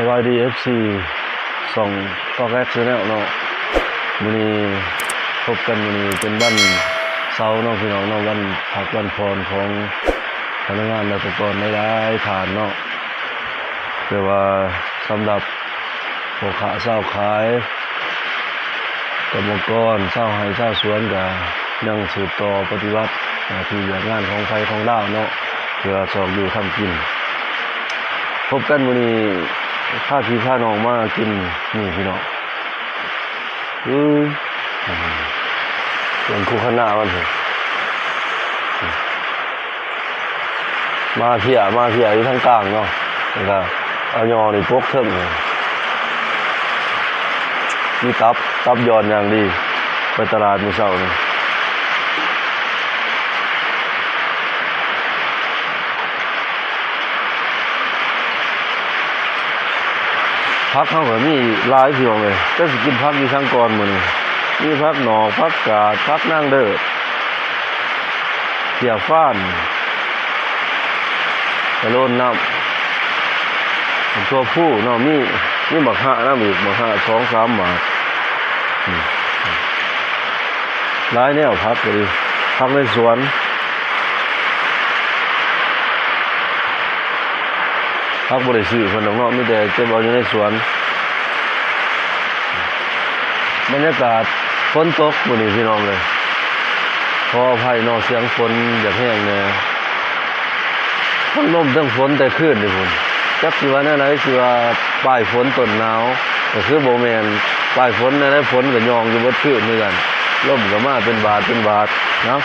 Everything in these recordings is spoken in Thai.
บายดีFC ส่องก็แรกชแนลเนาะมื้อนี้พบกันมื้อนี้เป็นวันเสาร์เนาะพี่น้องเนาะวันพักวันพรของพนักงานและอุปกรณ์หลายๆฐานเนาะแต่ว่าสำหรับพ่อค้าเช้าขายกรรมกรเช้าไร่เช้าสวนก็ยังสืบต่อปฏิบัติหน้าที่งานของไฟของลาวเนาะเพื่อสอบอยู่ทำกินพบกันมื้อนี้พาพี่พาน้องมากินนี่พี่น้องเป็นคู่ขนามันเถอะมาเพียอยู่ทางกลางเนาะแล้วก็เอายอนี่ปกเทิงเลยมีตับยอนอย่างดีไปตลาดมื้อเช้านี่ผักเขาก็มีหลายพี่น้องเลยแต่สิกินผักอยู่ทางก่อนมื้อนี้มีผักหนอกผักกาดผักนางเด้อเขียฟ้านกระโลนน้ำตัวผู้เนาะมีบักหะน้ำอีกบักหะ2-3 บาทหลายแนวผักเลยผักในสวนผักบ่ได้ซื้อเพิ่นดอกเนาะมีแต่เก็บเอาอยู่ในสวนบรรยากาศฝนตกมื้อนี้พี่น้องเลยขออภัยเนาะเสียงฝนอยากแห้งแน่ทั้งลมทั้งฝนแต่คืนนี่พุ่นจักสิว่าแนวไหนสิว่าปลายฝนต้นหนาวก็คือบ่แม่นปลายฝนแนวไหนฝนก็ยองอยู่เบิดคืนเหมือนกันลมก็มาเป็นบาทเนาะ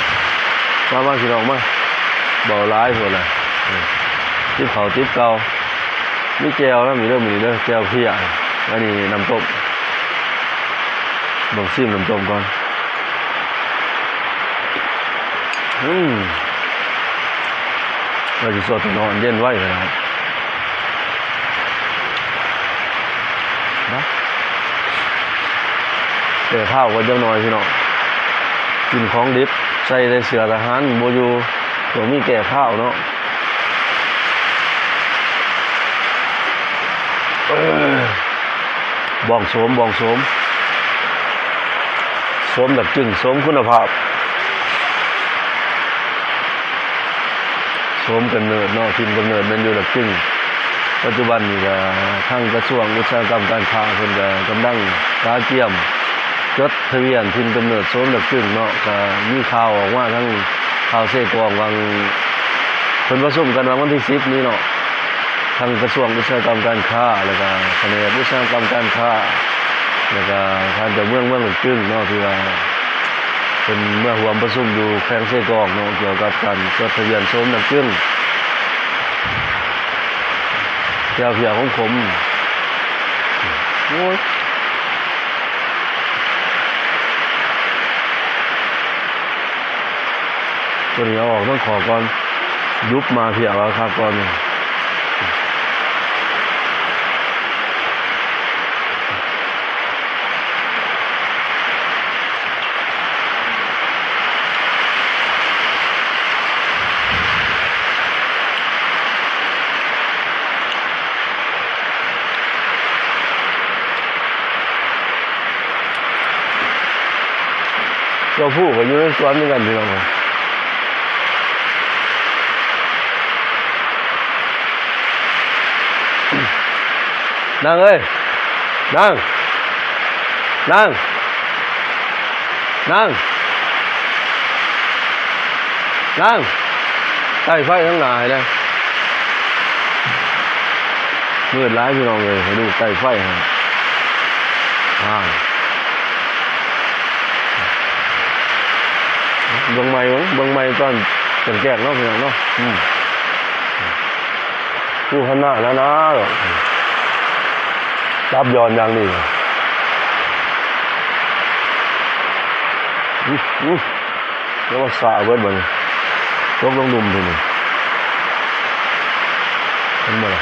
มาพี่น้องมาเบาหลายพุ่นน่ะติบข้าวติบเก่ามีแจ่วนะมีเด้อแจ่วเพียอันนี้น้ำต้มลองชิมน้ำต้มก่อนเราจะสดนอนเย็นไว้นะครับนะแต่ข้าวก็ยังน้อยพี่น้องกินของดิบใส่ในเสือทหารโบอยู่ตัวมีแก่ข้าวเนาะบ้องโสมแบบจึงโสมคุณภาพโสมกำเนิดเนาะทิมกำเนิดมันอยู่แบบจึงปัจจุบันนี่ก็ทางกระทรวงอุตสาหกรรมการค้าเพิ่นก็กำลังหาเกี่ยมจดทะเบียนทิมกำเนิดโสมแบบจึงเนาะก็มีข่าวออกมาทั้งข่าวเสกองวังเพิ่นประชุมกันวันที่10นี้เนาะทางกระทรวงอุตสาหกรรมการค้าแล้วก็แผนกอุตสาหกรรมการค้าแล้วก็ทางเจ้าเมืองจึงเนาะที่ว่าเป็นเมื่อร่วมประชุมอยู่แขวงเสกองเนาะเกี่ยวกับการจดทะเบียนโสมน้ำจึงแก้วเพียของผมโอ้ยตัวนี้เอาออกต้องขอก่อนยุบมาเพียราคาก่อนเราพูดกันอยู่ในสวนเหมือนกันพี่น้องนั่งเอ้ยนั่งใต้ไฟทั้งหลายเลยมืดร้ายพี่น้องเลยให้ดูใต้ไฟฮะเบิ่งไม้ตอนแก่ๆเนาะพี่น้องเนาะผู้ขนาดแล้วนะรับย้อนอย่างนี้แล้วว่าสาเบิดบ่นี่ตกลงดุมทีนี่เห็นบ่ล่ะ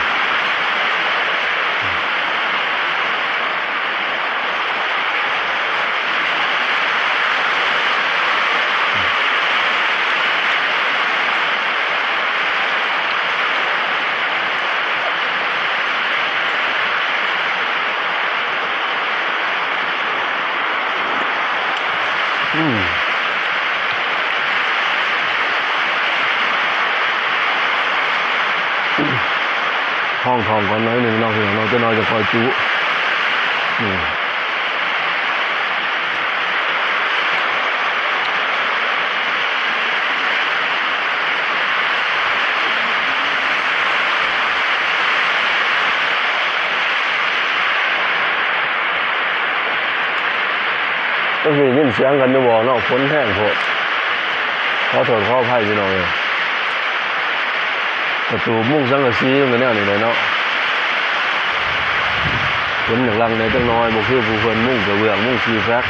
อืมห้องทองก่อนน้อยหนึ่งนอกเสียงเราจะน้อยจะคอยจุก็คือยินเสียงกันในบ่อเนาะฝนแห้งโผล่ขอโทษขออภัยพี่น้องเลยประตูมุ้งสังกะสีตรงนี้นี่เลยเนาะฝนอย่างรังในจังน้อยบ่คือผู้เพิ่นมุ้งกระเบื้องมุ้งซีแฟก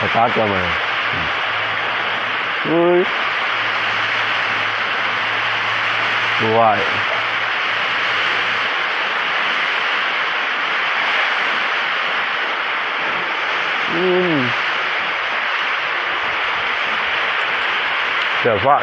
สตาร์ทกันมาเฮ้ยด้วยเสียฟ้า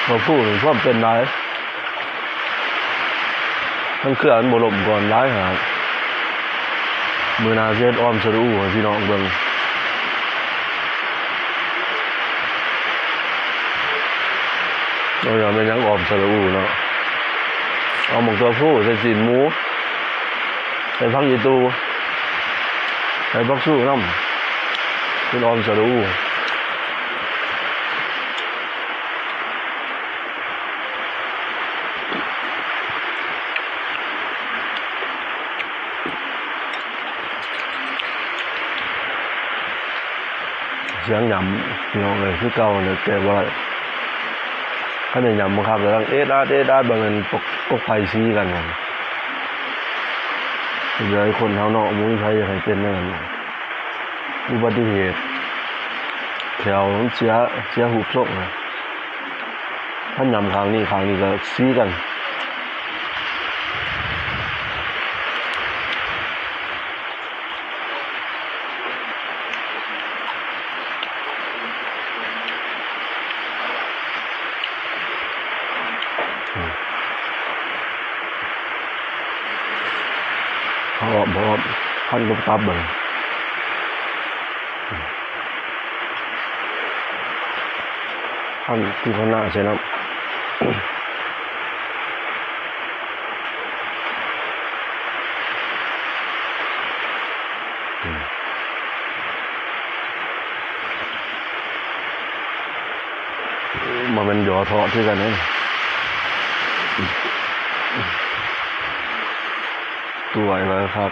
เราพูดถึงความเป็นไรทั้งเครื่องบ่ลมก่อนร้ายหามือนาเซตอ้อมสรูพี่น้องเบิ่งเราอย่าเป็นยังอ้อมสรูเนาะเอาหมกตัวผู้ใส่จีนหมูใส่พักยีตูใส่พักสู้น้ำเป็นอ้อมสรูเสียงหยำพี่น้องเลยคือเก่าเลยแต่ว่าถ้าในหยำมันครับแล้วเอ๊ะได้บางเงินปกไฟซีกันเลยคนเท้าเนาะมุ้ยไฟจะให้เป็นนั่นอุบัติเหตุแถวเสียหูโซ่นะถ้าหยำครั้งนี้ก็ซีกันบอกพันลูกตับเลยพันที่ข้างหน้าใช่ไหมมันเป็นหยอทอที่กันนี่ตัวอะไรครับ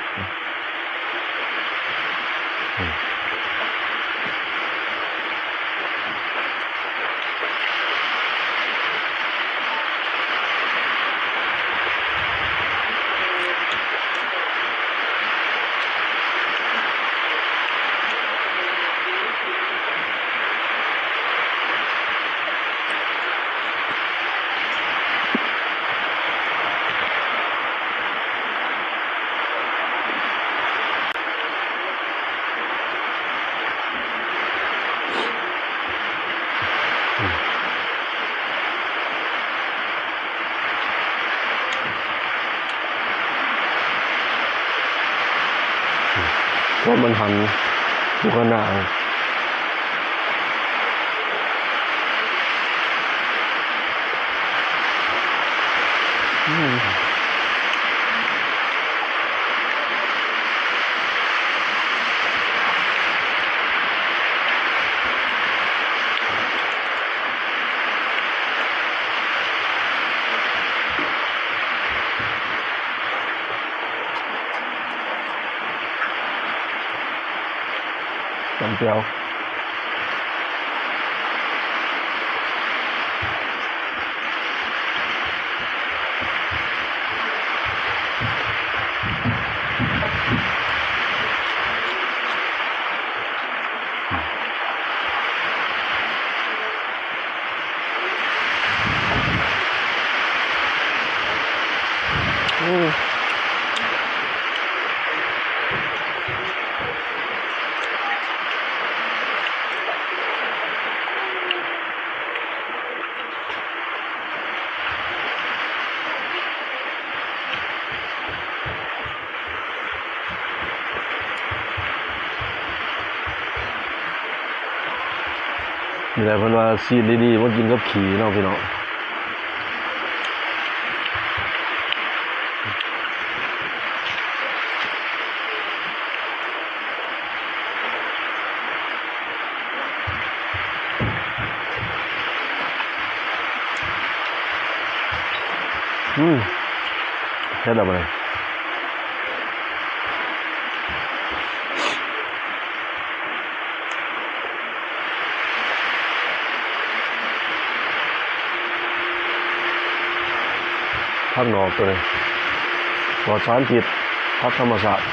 เพราะมันหันทุกขณะ เดี๋ยวมีอะไรเพิ่นว่าซีนดีๆมันกินกับขี่เนาะพี่น้องเฮ็ดอะไรภาคนอกตัวนี้ปลอดสารพิษพักธรรมศาสตร์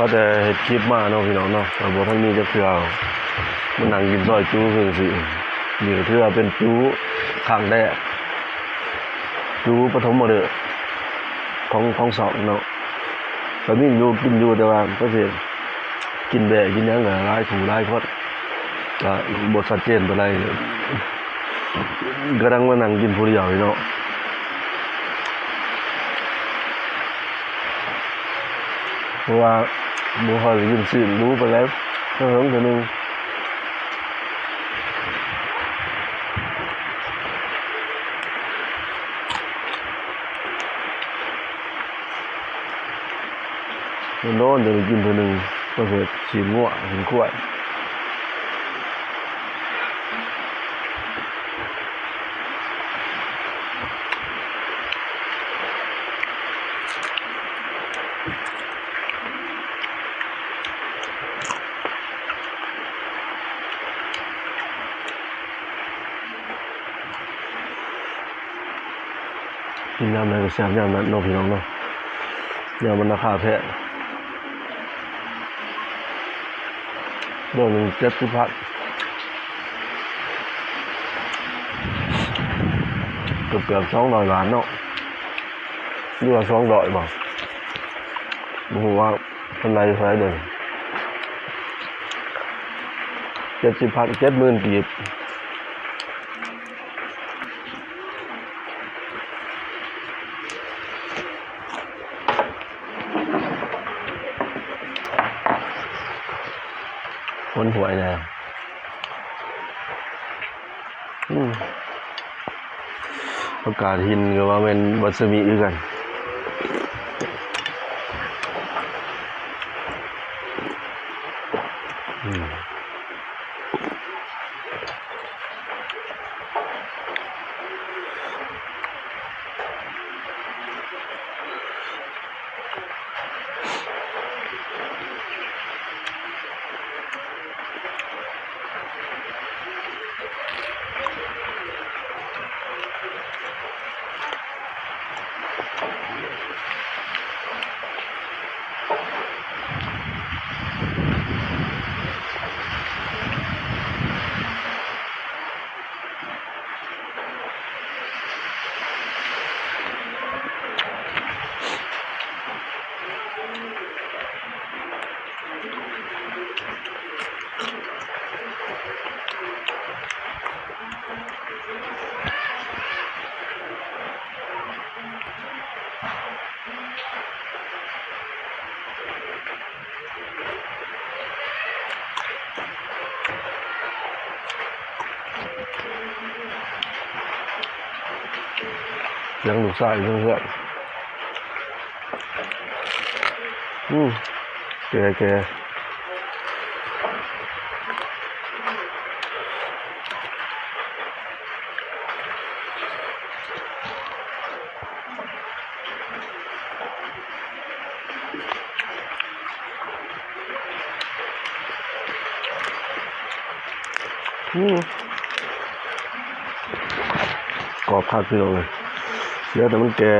เขาจะเห็ดคลิปมาเนาะพี่น้องเนาะแต่บ่ทันมีจักเทื่อมันนั่งกินซอยจู้คือสินี่ก็ถือว่าเป็นจู้ครั้งแรกจู้ปฐมฤกษ์ของสองเนาะก็มีอยู่กินอยู่แต่ว่าก็สิกินแบะกินหยังก็หลายผู้หลายคนก็บ่ชัดเจนปานใดกำลังมานั่งกินผู้เดียวอยู่เนาะเพราะว่าบ่ค่อยได้ยินชื่อรู้ไปแล้วเฮิงเทื่อนึงโน่นเดี๋ยวกินเทื่อนึงก็เฮ็ดฉีดงัวเห็นขวดกินยามไหนก็แซ่บยามนั้นเนาะพี่น้องเนาะยามมันราคาแพงโลนึง70 บาทเกือบ200 บาทเนาะหรือว่า200บ่ฮู้ว่าเท่าไหร่เท่าไหร่เด้อ70 บาท70,000 กีบคนหวยแน่ประกาศหินก็ว่าเป็นวัสมีคือกัน ยังลูกชายเพื่อนแกกรอบคักพี่น้องเลยเสียแต่มันแก่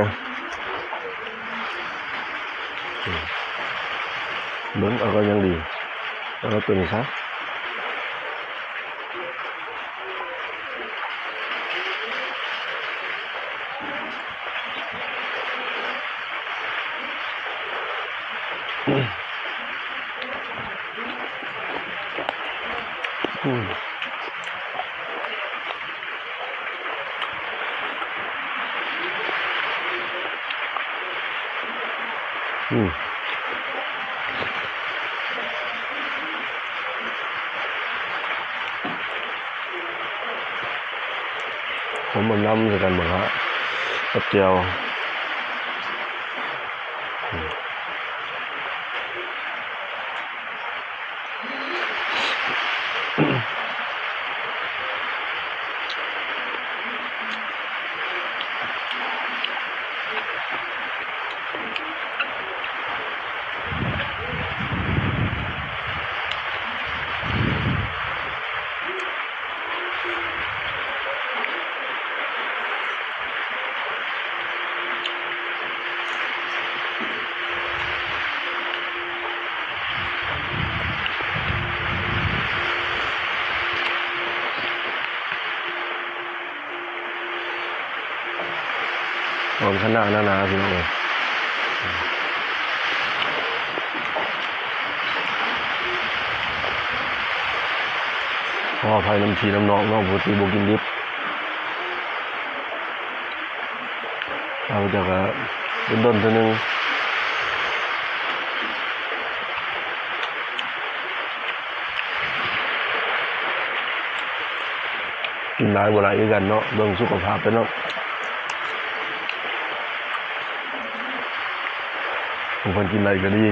เบิ้งเอาก็ยังดีเอาตัวนี้ซะผมมันน้ำด้วยกันหมดฮะกับเจียวหอมขนาดหนาๆพี่น้องเลยพอภัยน้ำทีน้ำนองนอกปกติบกินดิบเราจะก็เป็นต้นตัวนึงกินได้บ่ได้กันเนาะเบิ่งสุขภาพไปเนาะบางคนกินอะไรก็ดี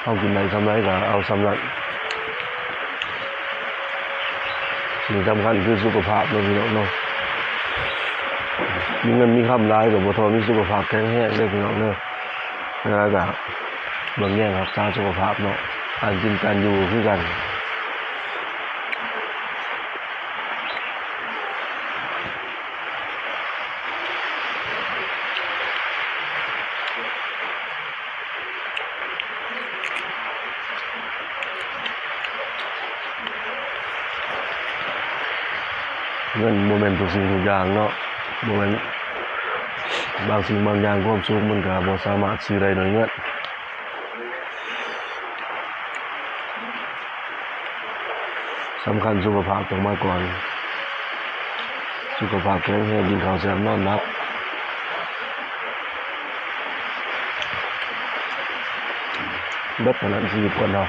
เอากินอะไรทำไรก็เอาสำหรับสิ่งสำคัญคือสุขภาพเราพี่น้องเนาะมีเงินมีคำร้ายกับบ่ทอมีสุขภาพแข็งแรงได้พี่น้องเนาะแล้วก็บางแง่ครับสร้างสุขภาพเนาะการกินการอยู่คือกันเงินโมเมนต์ทุกสิ่งทุกอย่างเนาะโมเมนต์บางสิ่งบางอย่างความสุขมันก็บ่สามารถซื้อได้ด้วยเงินสำคัญสุขภาพต้องมาก่อนสุขภาพแข็งแรงกินข้าวแซ่บนอนหลับเบิดเท่านั้นชีวิตคนเรา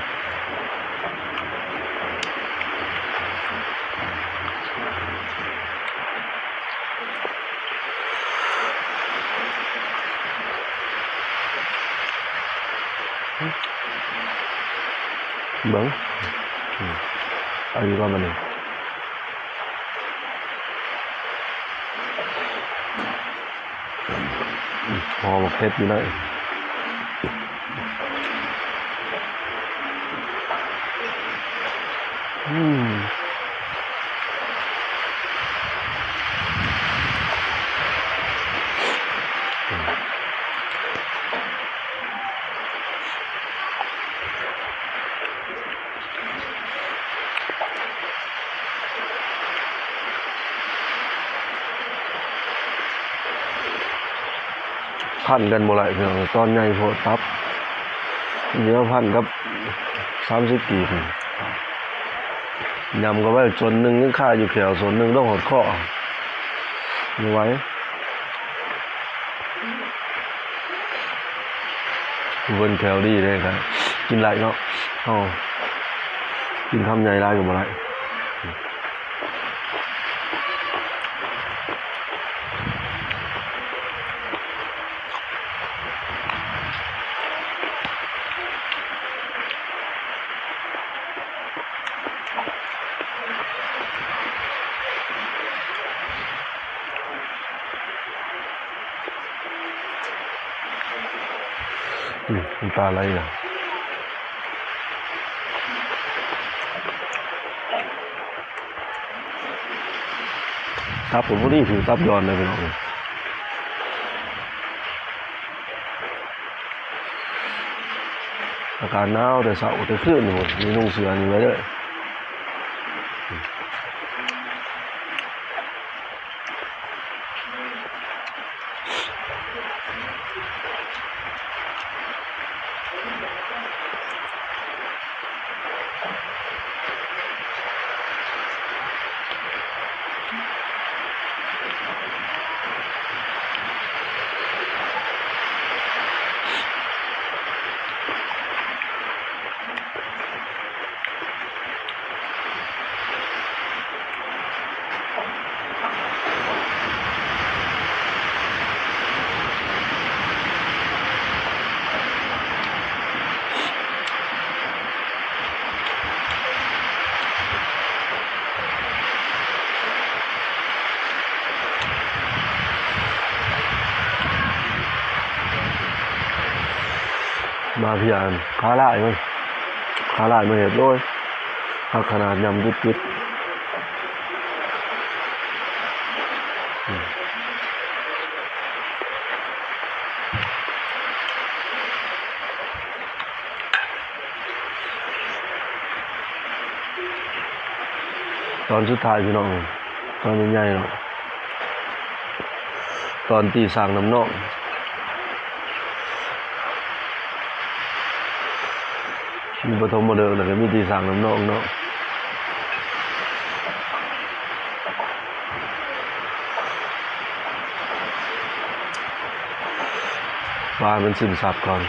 เบิ้งเอาอยู่ก่อนมาหนึ่งพอเพชรอยู่เลยพันกันบ่ไรเพียงตอนใหญ่โพดตับเดี๋ยวพันกับ30 กีบยำก็ไว้ส่วนหนึ่งนึงค่าอยู่แขวส่วนหนึ่งต้องหดข้อมีไว้เวินแถวดีเลยครับ กินไรเนาะอ๋อกินคำใหญ่ไรกับอะไรน้ำตาไหลอ่ะตับผมพอดีถือตับย้อนเลยพี่น้องอากาศหนาวแต่เสาร์แต่คืนนี่หมดมีนุ่งเสื้อนี่ไว้เลยมาพี่อันขาลายมั้ยขาลายมาเห็ดด้วยหักขนาดยำจุดตอนสุดท้ายพี่น้องตอนใหญ่ๆเนาะตอนตีสางน้ำนองมีปฐมมาเดิมแล้วก็มีตีสางน้ำนองเนาะปลามันซึมซับก่อน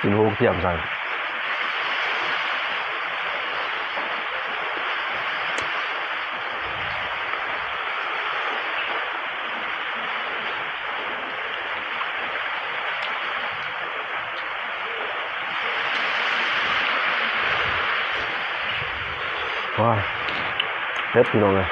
กินโฮกเทียมใส่ว้าเฮ็ดพี่น้องเลย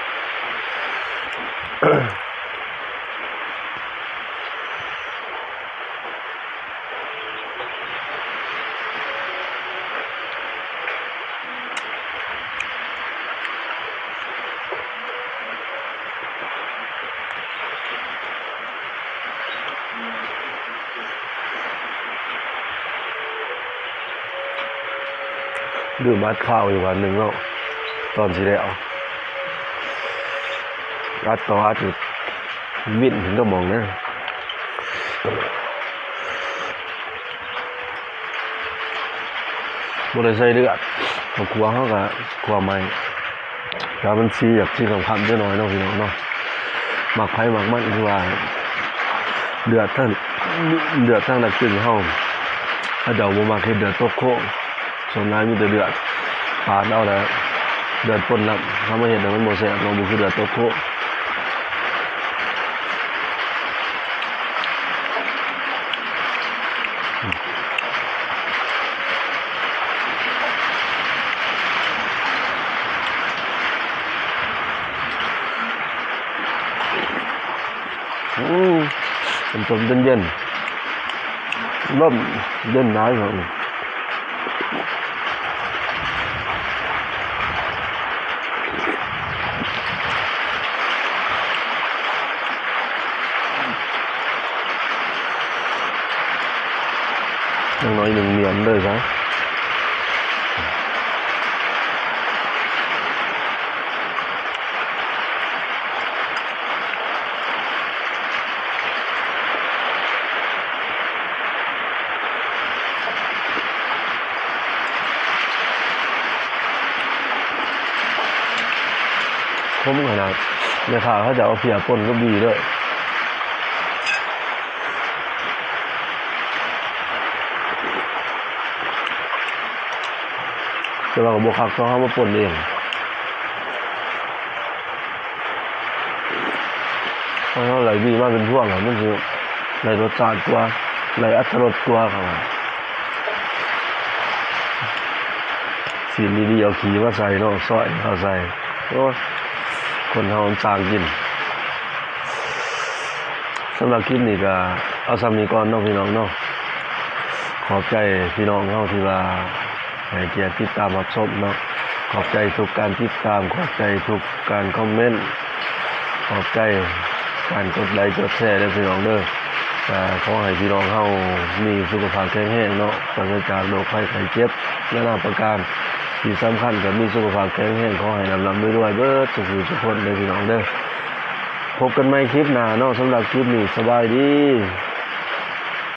ดื่มอัดข้าวอยู่วันหนึ่งแล้วตอนสิได้เอาอัดต่ออัดอยู่วิ่นถึงก็มองนะบ่ได้ใส่เลือดเอาครัวเขาก็ครัวใหม่แต่มันซีอยากซีสำคัญจะน้อยเนาะพี่น้องเนาะหมักไผ่หมักมันคือว่าเดือดทั้งดักจึงเฮาถ้าเดาบ่มักเฮ็ดเดือดตกโค้งส่วนนายมีแต่เดือดปาดเอาแล้วเดือดป่นน้ำถ้ามาเห็นแล้วมันบ่แซ่บเนาะบ่คือเดือดตกโคเป็นเย็นๆร่มเย็นหนาวครับยังน้อยหนึ่งเหนียนเลยครับ คมขนาดแม่ค้าเขาจะเอาเพียป่นก็ดีด้วยแต่ว่าบวกคักต้องเขามาป่นเองเพราะเขาไหลดีมากเป็นช่วงมันคือไหลรสชาติกว่าไหลอรรถรสกว่าครับสีดีๆเอาขี้มาใส่เนาะซอยเอาใส่โอ้คนเขาต่างกินสำหรับคลิปนี้ก็เอาซ้ำนี้ก่อนเนาะพี่น้องเนาะขอบใจพี่น้องเขาที่ว่าให้เกียรติติดตามรับชมเนาะขอบใจทุกการติดตามขอบใจทุกการคอมเมนต์ขอบใจการกดไลค์กดแชร์ด้วยพี่น้องเด้อขอให้พี่น้องเขามีสุขภาพแข็งแรงเนาะปราศจากโรคภัยไข้เจ็บนานาประการที่สำคัญก็มีสุขภาพแข็งแรงขอให้ลำด้วยเบิดทุกคนเลยพี่น้องเด้อพบกันใหม่คลิปหน้าเนาะสำหรับคลิปนี้สบายดี